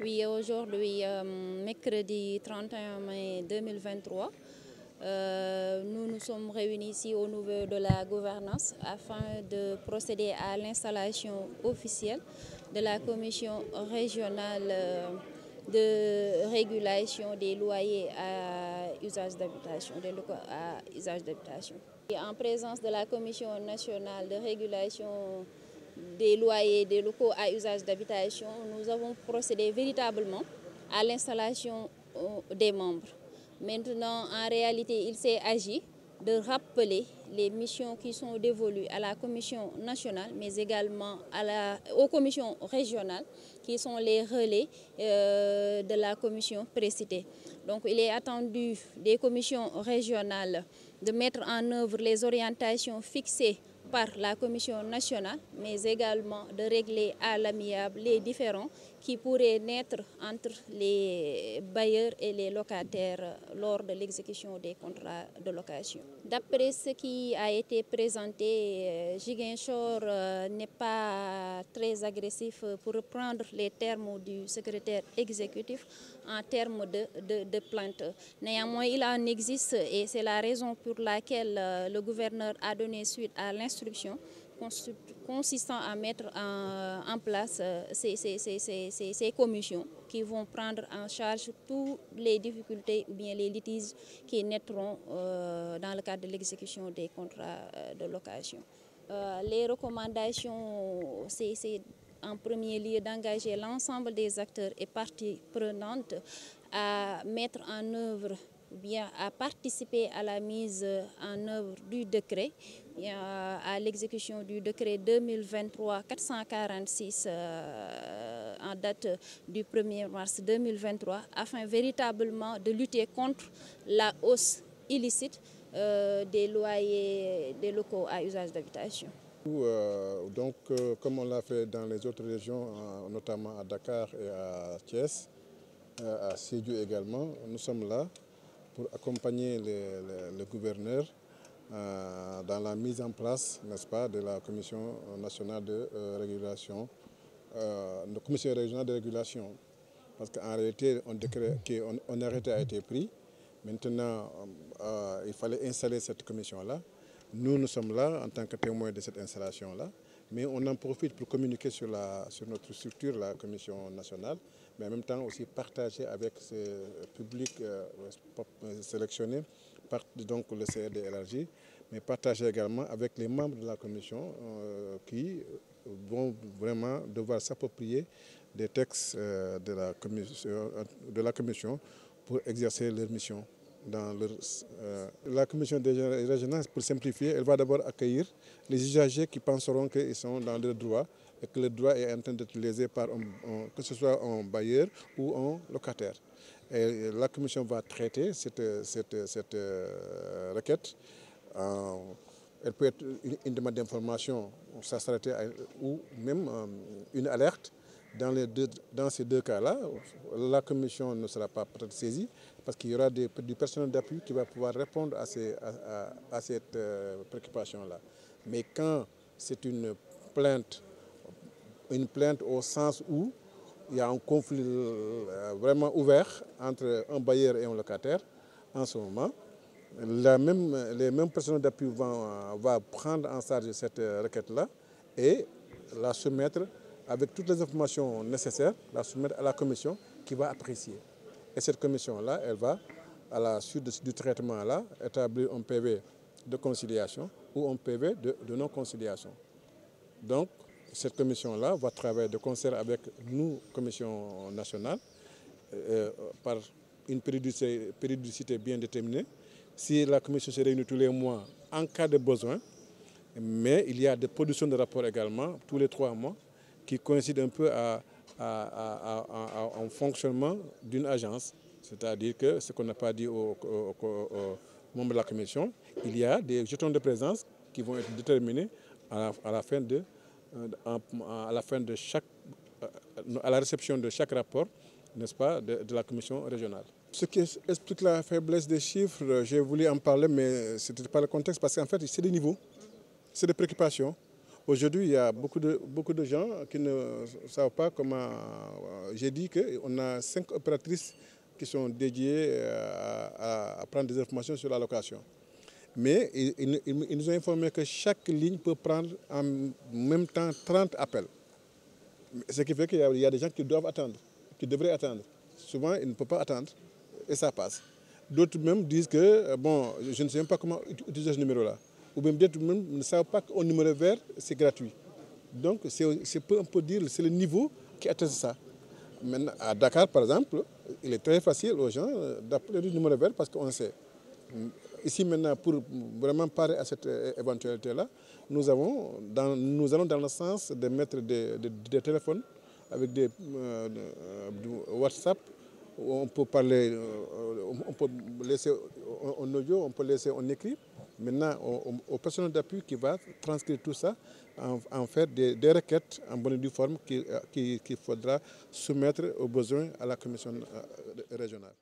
Oui, aujourd'hui, mercredi 31 mai 2023, nous nous sommes réunis ici au niveau de la gouvernance afin de procéder à l'installation officielle de la commission régionale de régulation des loyers à usage d'habitation, des locaux à usage d'habitation. En présence de la commission nationale de régulation des loyers des locaux à usage d'habitation, nous avons procédé véritablement à l'installation des membres. Maintenant, en réalité, il s'est agi de rappeler les missions qui sont dévolues à la commission nationale, mais également aux commissions régionales, qui sont les relais de la commission précitée. Donc, il est attendu des commissions régionales de mettre en œuvre les orientations fixées par la commission nationale, mais également de régler à l'amiable les différends qui pourraient naître entre les bailleurs et les locataires lors de l'exécution des contrats de location. D'après ce qui a été présenté, Ziguinchor n'est pas très agressif, pour reprendre les termes du secrétaire exécutif, en termes de plainte. Néanmoins, il en existe et c'est la raison pour laquelle le gouverneur a donné suite à l'instruction consistant à mettre en place ces commissions qui vont prendre en charge toutes les difficultés ou bien les litiges qui naîtront dans le cadre de l'exécution des contrats de location. Les recommandations, c'est en premier lieu d'engager l'ensemble des acteurs et parties prenantes à mettre en œuvre, bien à participer à la mise en œuvre du décret, à l'exécution du décret 2023-446 en date du 1er mars 2023, afin véritablement de lutter contre la hausse illicite des loyers des locaux à usage d'habitation. Comme on l'a fait dans les autres régions, notamment à Dakar et à Thiès, à Sédhiou également, nous sommes là pour accompagner le gouverneur dans la mise en place, n'est-ce pas, de la Commission nationale de régulation, de Commission régionale de régulation. Parce qu'en réalité, un arrêté a été pris. Maintenant, il fallait installer cette commission-là. Nous sommes là en tant que témoins de cette installation-là, mais on en profite pour communiquer sur notre structure, la commission nationale, mais en même temps aussi partager avec ce public sélectionné, donc le CRD élargi, mais partager également avec les membres de la commission qui vont vraiment devoir s'approprier des textes de la commission pour exercer leur mission. La commission régionale, pour simplifier, elle va d'abord accueillir les usagers qui penseront qu'ils sont dans le droit et que le droit est en train d'être lésé par que ce soit un bailleur ou un locataire. Et la commission va traiter cette requête. Elle peut être une demande d'information, ça s'arrêter ou même une alerte. Dans ces deux cas-là, la commission ne sera pas peut-être saisie parce qu'il y aura du personnel d'appui qui va pouvoir répondre à cette préoccupation-là. Mais quand c'est une plainte au sens où il y a un conflit vraiment ouvert entre un bailleur et un locataire, en ce moment, les mêmes personnels d'appui vont prendre en charge cette requête-là et la soumettre avec toutes les informations nécessaires, la soumettre à la commission qui va apprécier. Et cette commission-là, elle va, à la suite du traitement-là, établir un PV de conciliation ou un PV de non-conciliation. Donc, cette commission-là va travailler de concert avec nous, commission nationale, par une périodicité bien déterminée. Si la commission se réunit tous les mois en cas de besoin, mais il y a des productions de rapports également tous les 3 mois qui coïncident un peu en fonctionnement d'une agence. C'est-à-dire que ce qu'on n'a pas dit aux membres de la commission, il y a des jetons de présence qui vont être déterminés à la réception de chaque rapport, n'est-ce pas, de la commission régionale. Ce qui explique la faiblesse des chiffres, j'ai voulu en parler, mais ce n'était pas le contexte, parce qu'en fait, c'est des niveaux, c'est des préoccupations. Aujourd'hui, il y a beaucoup de gens qui ne savent pas comment... J'ai dit qu'on a 5 opératrices qui sont dédiées à prendre des informations sur la location. Mais ils nous ont informé que chaque ligne peut prendre en même temps 30 appels. Ce qui fait qu'il y a des gens qui doivent attendre, qui devraient attendre. Souvent, ils ne peuvent pas attendre et ça passe. D'autres même disent que, bon, je ne sais même pas comment utiliser ce numéro-là. Ou même d'autres même ne savent pas qu'un numéro vert, c'est gratuit. Donc, on peut dire c'est le niveau qui atteste ça. Maintenant, à Dakar, par exemple, il est très facile aux gens d'appeler le numéro vert parce qu'on sait. Ici, maintenant, pour vraiment parer à cette éventualité-là, nous allons dans le sens de mettre des téléphones avec des WhatsApp, où on peut parler, on peut laisser en audio, on peut laisser en écrit. Maintenant, au personnel d'appui qui va transcrire tout ça, en faire des requêtes en bonne et due forme qu'il faudra soumettre aux besoins à la commission régionale.